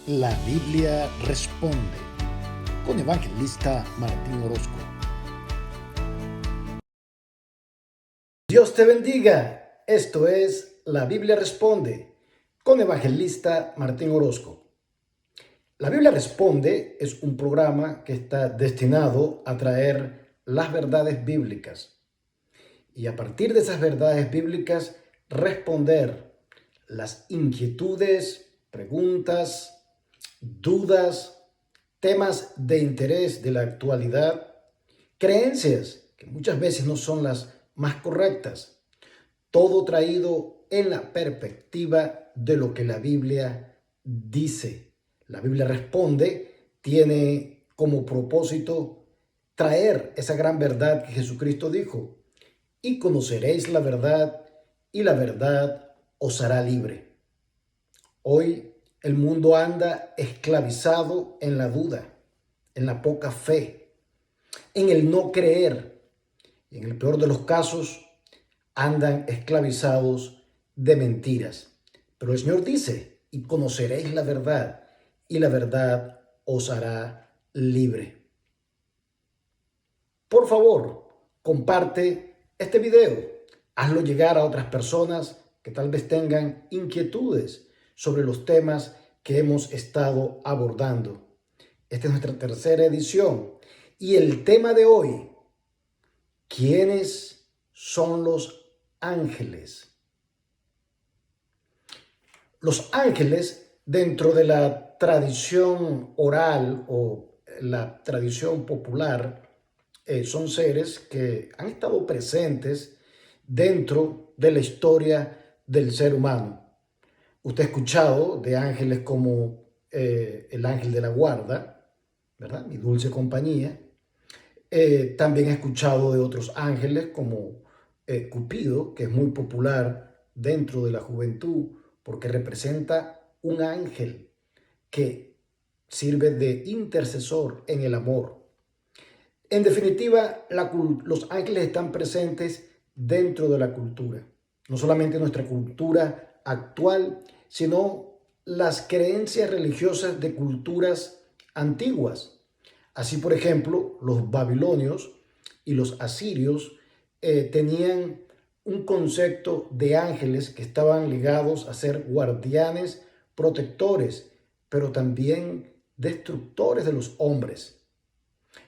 La Biblia responde con Evangelista Martín Orozco. Dios te bendiga. Esto es La Biblia responde con Evangelista Martín Orozco. La Biblia responde es un programa que está destinado a traer las verdades bíblicas y a partir de esas verdades bíblicas responder las inquietudes, preguntas, dudas, temas de interés de la actualidad, creencias que muchas veces no son las más correctas, todo traído en la perspectiva de lo que la Biblia dice. La Biblia responde, tiene como propósito traer esa gran verdad que Jesucristo dijo, y conoceréis la verdad, y la verdad os hará libre. Hoy el mundo anda esclavizado en la duda, en la poca fe, en el no creer. Y en el peor de los casos, andan esclavizados de mentiras. Pero el Señor dice, y conoceréis la verdad, y la verdad os hará libre. Por favor, comparte este video. Hazlo llegar a otras personas que tal vez tengan inquietudes sobre los temas que hemos estado abordando. Esta es nuestra tercera edición. Y el tema de hoy, ¿quiénes son los ángeles? Los ángeles, dentro de la tradición oral o la tradición popular, son seres que han estado presentes dentro de la historia del ser humano. Usted ha escuchado de ángeles como el ángel de la guarda, ¿verdad? Mi dulce compañía. También he escuchado de otros ángeles como Cupido, que es muy popular dentro de la juventud porque representa un ángel que sirve de intercesor en el amor. En definitiva, los ángeles están presentes dentro de la cultura. No solamente nuestra cultura actual, sino las creencias religiosas de culturas antiguas. Así, por ejemplo, los babilonios y los asirios tenían un concepto de ángeles que estaban ligados a ser guardianes, protectores, pero también destructores de los hombres.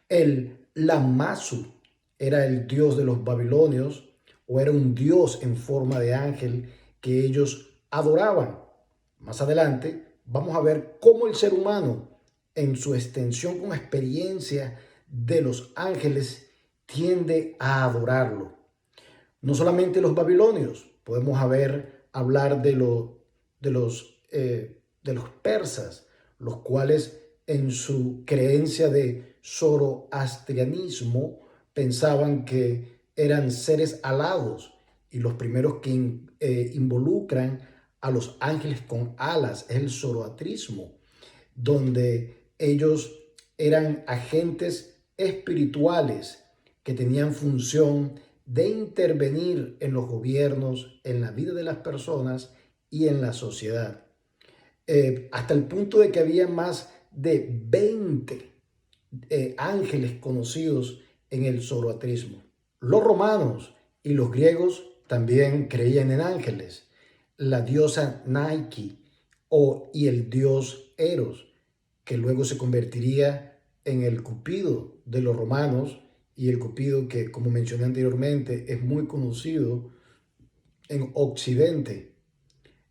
El Lamazu era el dios de los babilonios o era un dios en forma de ángel que ellos adoraban. Más adelante vamos a ver cómo el ser humano en su extensión con experiencia de los ángeles tiende a adorarlo. No solamente los babilonios, podemos hablar de los persas, los cuales en su creencia de zoroastrianismo pensaban que eran seres alados y los primeros que involucran a los ángeles con alas es el zoroastrismo, donde ellos eran agentes espirituales que tenían función de intervenir en los gobiernos, en la vida de las personas y en la sociedad. Hasta el punto de que había más de 20 ángeles conocidos en el zoroastrismo. Los romanos y los griegos también creían en ángeles. La diosa Nike y el dios Eros, que luego se convertiría en el Cupido de los romanos y el Cupido que, como mencioné anteriormente, es muy conocido en Occidente.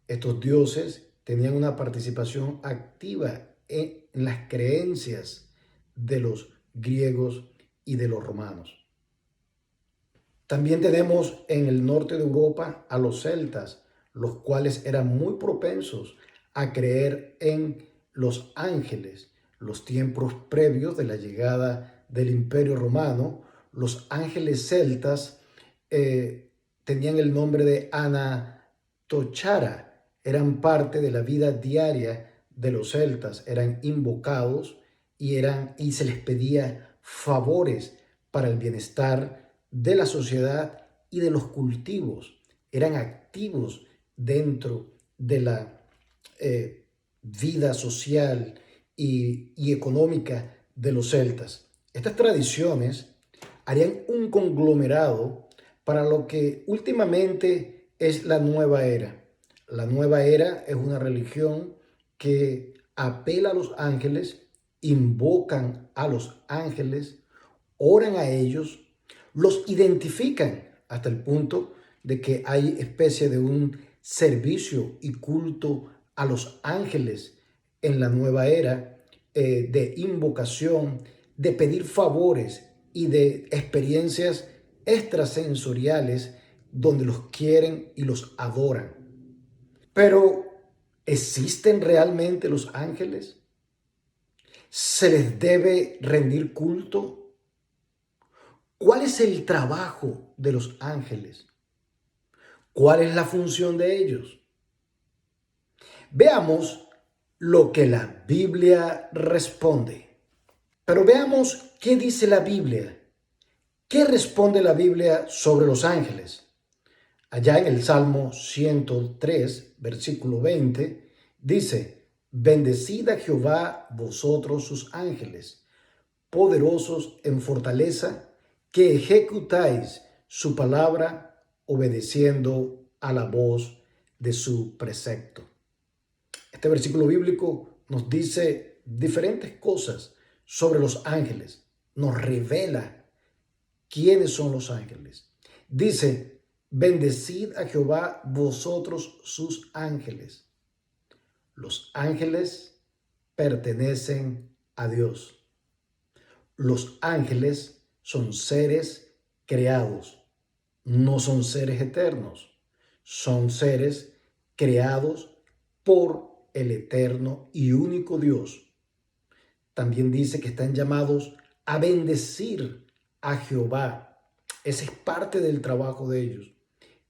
Estos dioses tenían una participación activa en las creencias de los griegos y de los romanos. También tenemos en el norte de Europa a los celtas, los cuales eran muy propensos a creer en los ángeles. Los tiempos previos de la llegada del Imperio Romano, los ángeles celtas tenían el nombre de Anatochara, eran parte de la vida diaria de los celtas, eran invocados y se les pedía favores para el bienestar de la sociedad y de los cultivos. Eran activos dentro de vida social y económica de los celtas. Estas tradiciones harían un conglomerado para lo que últimamente es la nueva era. La nueva era es una religión que apela a los ángeles, invocan a los ángeles, oran a ellos, los identifican hasta el punto de que hay especie de un servicio y culto a los ángeles en la nueva era, de invocación, de pedir favores y de experiencias extrasensoriales donde los quieren y los adoran. Pero, ¿existen realmente los ángeles? ¿Se les debe rendir culto? ¿Cuál es el trabajo de los ángeles? ¿Cuál es la función de ellos? Veamos lo que la Biblia responde. Pero veamos qué dice la Biblia. ¿Qué responde la Biblia sobre los ángeles? Allá en el Salmo 103, versículo 20, dice: Bendecid a Jehová vosotros sus ángeles, poderosos en fortaleza, que ejecutáis su palabra obedeciendo a la voz de su precepto. Este versículo bíblico nos dice diferentes cosas sobre los ángeles, nos revela quiénes son los ángeles. Dice: bendecid a Jehová vosotros sus ángeles. Los ángeles pertenecen a Dios. Los ángeles son seres creados, no son seres eternos, son seres creados por el eterno y único Dios. También dice que están llamados a bendecir a Jehová. Ese es parte del trabajo de ellos.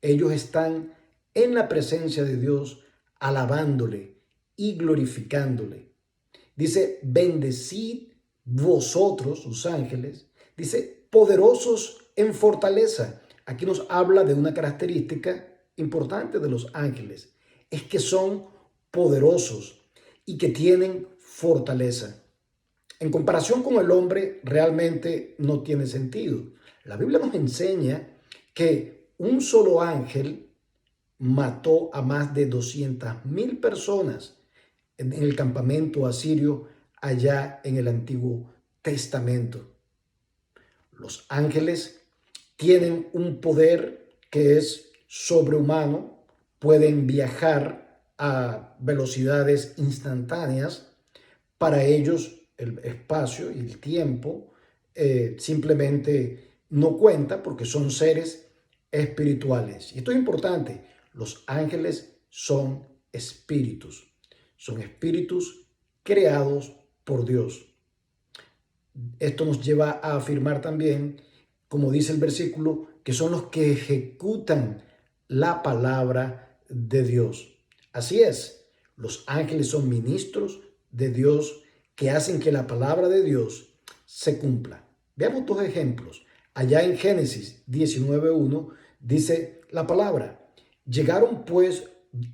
Ellos están en la presencia de Dios, alabándole y glorificándole. Dice: bendecid vosotros, sus ángeles. Dice: poderosos en fortaleza. Aquí nos habla de una característica importante de los ángeles. Es que son poderosos y que tienen fortaleza. En comparación con el hombre, realmente no tiene sentido. La Biblia nos enseña que un solo ángel mató a más de 200,000 personas en el campamento asirio allá en el Antiguo Testamento. Los ángeles tienen un poder que es sobrehumano, pueden viajar a velocidades instantáneas. Para ellos el espacio y el tiempo simplemente no cuenta, porque son seres espirituales. Y esto es importante: los ángeles son espíritus creados por Dios. Esto nos lleva a afirmar también, como dice el versículo, que son los que ejecutan la palabra de Dios. Así es, los ángeles son ministros de Dios que hacen que la palabra de Dios se cumpla. Veamos dos ejemplos. Allá en Génesis 19:1 dice la palabra: llegaron pues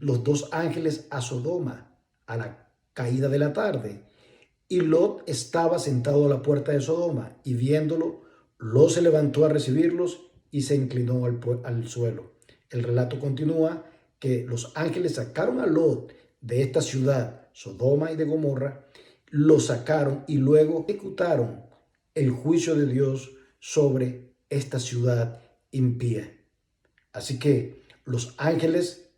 los dos ángeles a Sodoma a la caída de la tarde, y Lot estaba sentado a la puerta de Sodoma, y viéndolo, Lot se levantó a recibirlos y se inclinó al suelo. El relato continúa que los ángeles sacaron a Lot de esta ciudad, Sodoma y de Gomorra, lo sacaron y luego ejecutaron el juicio de Dios sobre esta ciudad impía. Así que los ángeles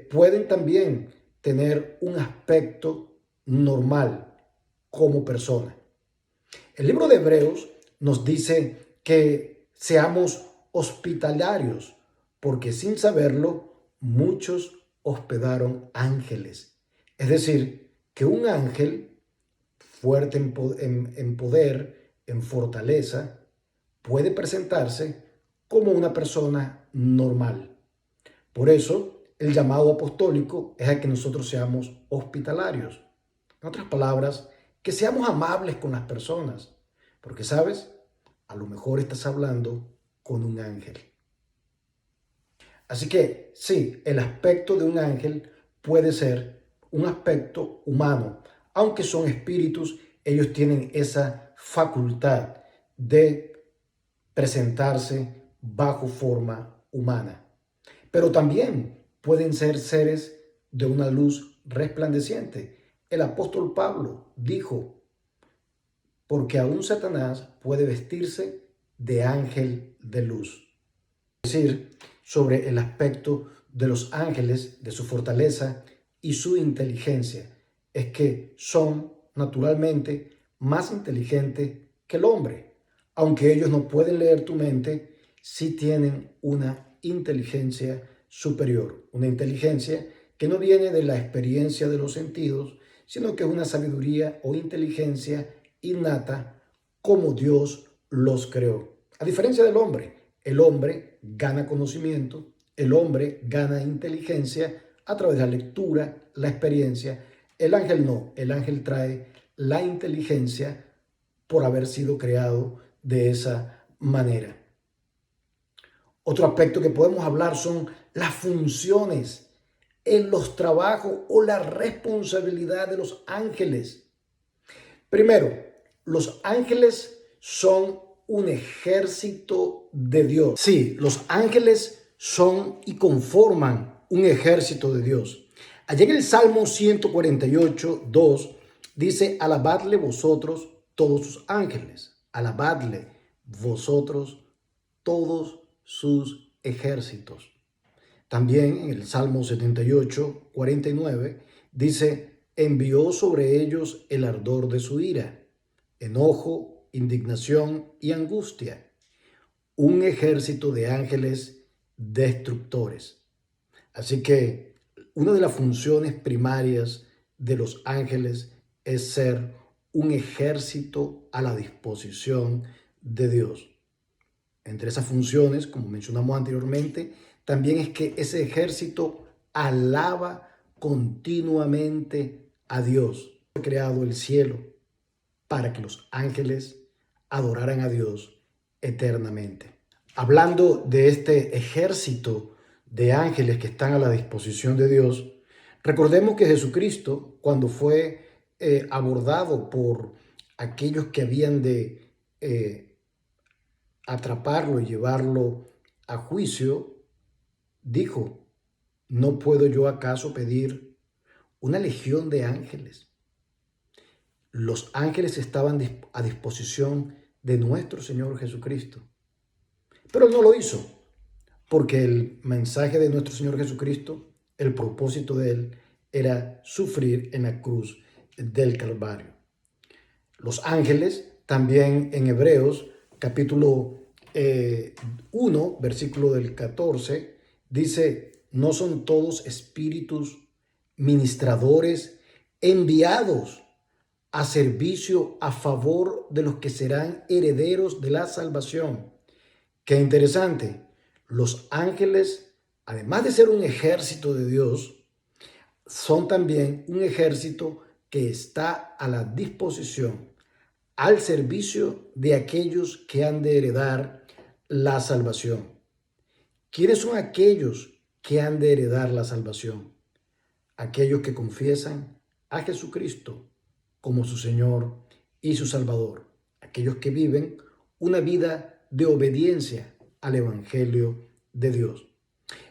pueden también tener un aspecto normal como persona. El libro de Hebreos nos dice que seamos hospitalarios, porque sin saberlo muchos hospedaron ángeles. Es decir, que un ángel fuerte en poder, en fortaleza, puede presentarse como una persona normal. Por eso, el llamado apostólico es a que nosotros seamos hospitalarios. En otras palabras, que seamos amables con las personas. Porque, ¿sabes? A lo mejor estás hablando con un ángel. Así que, sí, el aspecto de un ángel puede ser un aspecto humano. Aunque son espíritus, ellos tienen esa facultad de presentarse bajo forma humana. Pero también pueden ser seres de una luz resplandeciente. El apóstol Pablo dijo, porque aún Satanás puede vestirse de ángel de luz. Es decir, sobre el aspecto de los ángeles, de su fortaleza y su inteligencia, es que son naturalmente más inteligentes que el hombre. Aunque ellos no pueden leer tu mente, sí tienen una inteligencia superior, una inteligencia que no viene de la experiencia de los sentidos, sino que es una sabiduría o inteligencia innata como Dios los creó. A diferencia del hombre, el hombre gana conocimiento, el hombre gana inteligencia a través de la lectura, la experiencia. El ángel no, el ángel trae la inteligencia por haber sido creado de esa manera. Otro aspecto que podemos hablar son las funciones en los trabajos o la responsabilidad de los ángeles. Primero, los ángeles son un ejército de Dios. Sí, los ángeles son y conforman un ejército de Dios. Allá en el Salmo 148, 2, dice, alabadle vosotros todos sus ángeles, alabadle vosotros todos sus ejércitos. También en el Salmo 78, 49, dice, envió sobre ellos el ardor de su ira, enojo, indignación y angustia, un ejército de ángeles destructores. Así que una de las funciones primarias de los ángeles es ser un ejército a la disposición de Dios. Entre esas funciones, como mencionamos anteriormente, también es que ese ejército alaba continuamente a Dios. Ha creado el cielo para que los ángeles adoraran a Dios eternamente. Hablando de este ejército de ángeles que están a la disposición de Dios, recordemos que Jesucristo, cuando fue abordado por aquellos que habían de atraparlo y llevarlo a juicio, dijo, ¿no puedo yo acaso pedir una legión de ángeles? Los ángeles estaban a disposición de nuestro Señor Jesucristo. Pero Él no lo hizo, porque el mensaje de nuestro Señor Jesucristo, el propósito de Él, era sufrir en la cruz del Calvario. Los ángeles, también en Hebreos, capítulo 1, versículo del 14, dice, ¿no son todos espíritus ministradores enviados a servicio a favor de los que serán herederos de la salvación? Qué interesante. Los ángeles, además de ser un ejército de Dios, son también un ejército que está a la disposición, al servicio de aquellos que han de heredar la salvación. ¿Quiénes son aquellos que han de heredar la salvación? Aquellos que confiesan a Jesucristo como su Señor y su Salvador. Aquellos que viven una vida de obediencia al Evangelio de Dios.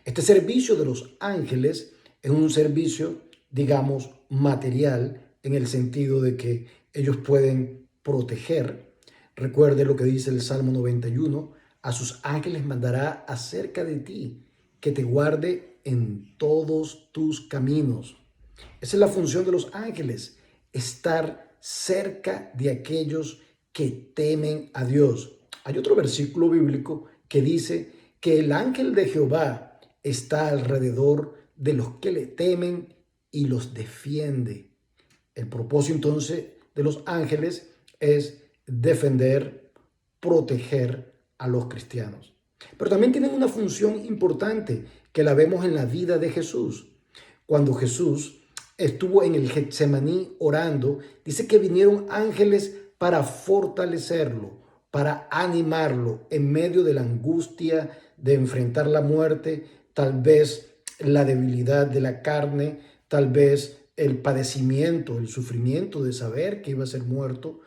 Este servicio de los ángeles es un servicio, digamos, material, en el sentido de que ellos pueden proteger. Recuerde lo que dice el Salmo 91, a sus ángeles mandará acerca de ti, que te guarde en todos tus caminos. Esa es la función de los ángeles, estar cerca de aquellos que temen a Dios. Hay otro versículo bíblico que dice que el ángel de Jehová está alrededor de los que le temen y los defiende. El propósito entonces de los ángeles es defender, proteger a los cristianos. Pero también tienen una función importante que la vemos en la vida de Jesús. Cuando Jesús estuvo en el Getsemaní orando, dice que vinieron ángeles para fortalecerlo, para animarlo en medio de la angustia de enfrentar la muerte, tal vez la debilidad de la carne, tal vez el padecimiento, el sufrimiento de saber que iba a ser muerto,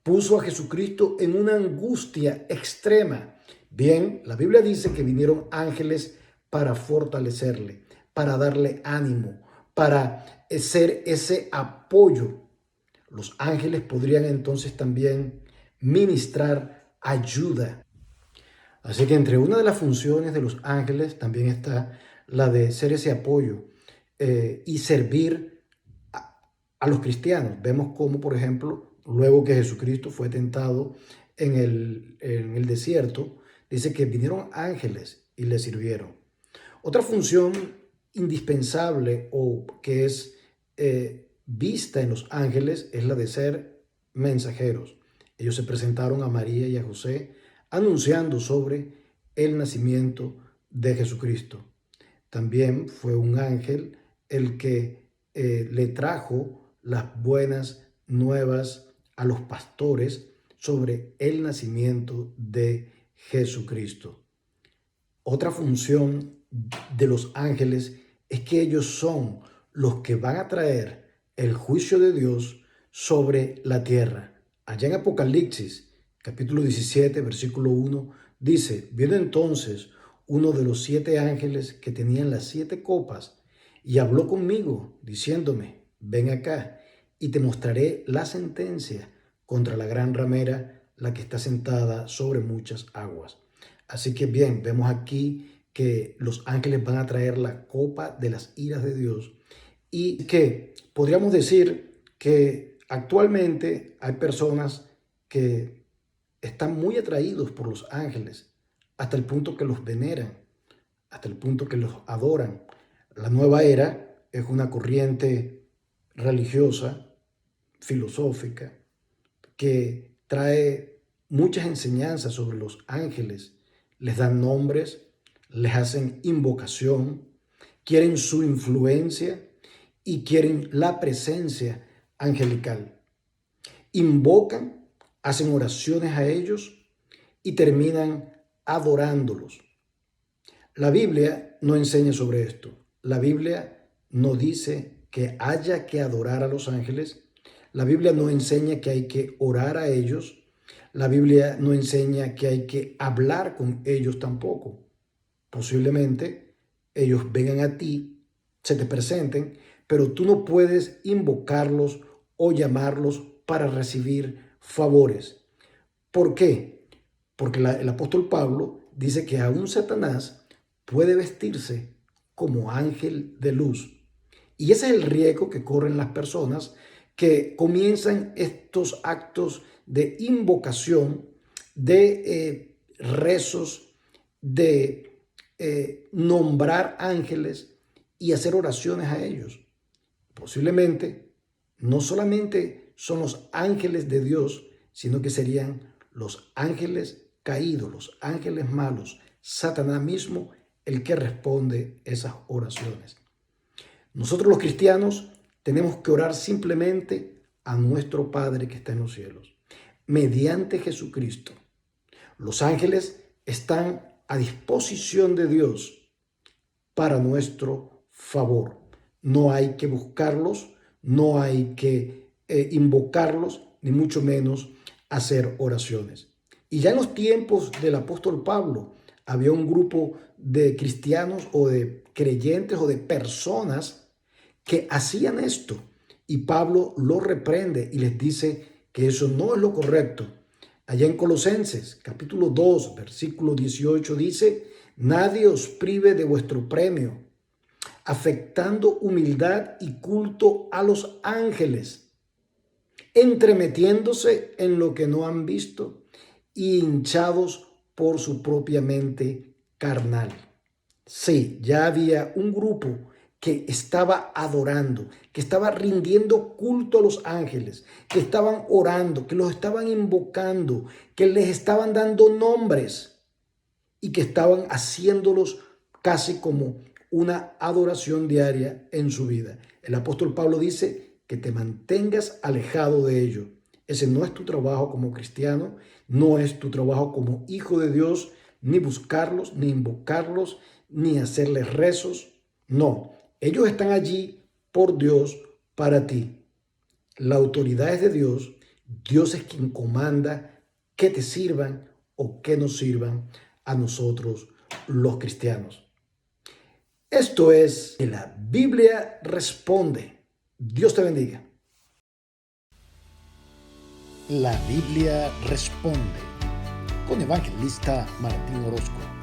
puso a Jesucristo en una angustia extrema. Bien, la Biblia dice que vinieron ángeles para fortalecerle, para darle ánimo, para ser ese apoyo. Los ángeles podrían entonces también ministrar ayuda. Así que entre una de las funciones de los ángeles también está la de ser ese apoyo y servir a los cristianos. Vemos cómo, por ejemplo, luego que Jesucristo fue tentado en el desierto, dice que vinieron ángeles y le sirvieron. Otra función indispensable o que es vista en los ángeles es la de ser mensajeros. Ellos se presentaron a María y a José anunciando sobre el nacimiento de Jesucristo. También fue un ángel el que le trajo las buenas nuevas a los pastores sobre el nacimiento de Jesucristo. Otra función de los ángeles es que ellos son los que van a traer el juicio de Dios sobre la tierra. Allá en Apocalipsis, capítulo 17, versículo 1, dice: vino entonces uno de los 7 ángeles que tenían las 7 copas y habló conmigo, diciéndome: ven acá y te mostraré la sentencia contra la gran ramera, la que está sentada sobre muchas aguas. Así que bien, vemos aquí que los ángeles van a traer la copa de las iras de Dios y que podríamos decir que actualmente hay personas que están muy atraídos por los ángeles hasta el punto que los veneran, hasta el punto que los adoran. La nueva era es una corriente religiosa, filosófica, que trae muchas enseñanzas sobre los ángeles. Les dan nombres, les hacen invocación, quieren su influencia y quieren la presencia angelical. Invocan, hacen oraciones a ellos y terminan adorándolos. La Biblia no enseña sobre esto. La Biblia no dice que haya que adorar a los ángeles. La Biblia no enseña que hay que orar a ellos. La Biblia no enseña que hay que hablar con ellos tampoco. Posiblemente ellos vengan a ti, se te presenten, pero tú no puedes invocarlos o llamarlos para recibir favores. ¿Por qué? Porque el apóstol Pablo dice que aún Satanás puede vestirse como ángel de luz. Y ese es el riesgo que corren las personas que comienzan estos actos de invocación, de rezos, de nombrar ángeles y hacer oraciones a ellos. Posiblemente no solamente son los ángeles de Dios, sino que serían los ángeles caídos, los ángeles malos, Satanás mismo el que responde esas oraciones. Nosotros los cristianos tenemos que orar simplemente a nuestro Padre que está en los cielos, mediante Jesucristo. Los ángeles están a disposición de Dios para nuestro favor. No hay que buscarlos, no hay que invocarlos, ni mucho menos hacer oraciones. Y ya en los tiempos del apóstol Pablo había un grupo de cristianos o de creyentes o de personas que hacían esto. Y Pablo los reprende y les dice que eso no es lo correcto. Allá en Colosenses, capítulo 2, versículo 18 dice: nadie os prive de vuestro premio, afectando humildad y culto a los ángeles, entremetiéndose en lo que no han visto y hinchados por su propia mente carnal. Sí, ya había un grupo que estaba adorando, que estaba rindiendo culto a los ángeles, que estaban orando, que los estaban invocando, que les estaban dando nombres y que estaban haciéndolos casi como una adoración diaria en su vida. El apóstol Pablo dice que te mantengas alejado de ello. Ese no es tu trabajo como cristiano, no es tu trabajo como hijo de Dios, ni buscarlos, ni invocarlos, ni hacerles rezos. No, ellos están allí por Dios, para ti. La autoridad es de Dios. Dios es quien comanda que te sirvan o que nos sirvan a nosotros los cristianos. Esto es que la Biblia responde. Dios te bendiga. La Biblia responde con Evangelista Martín Orozco.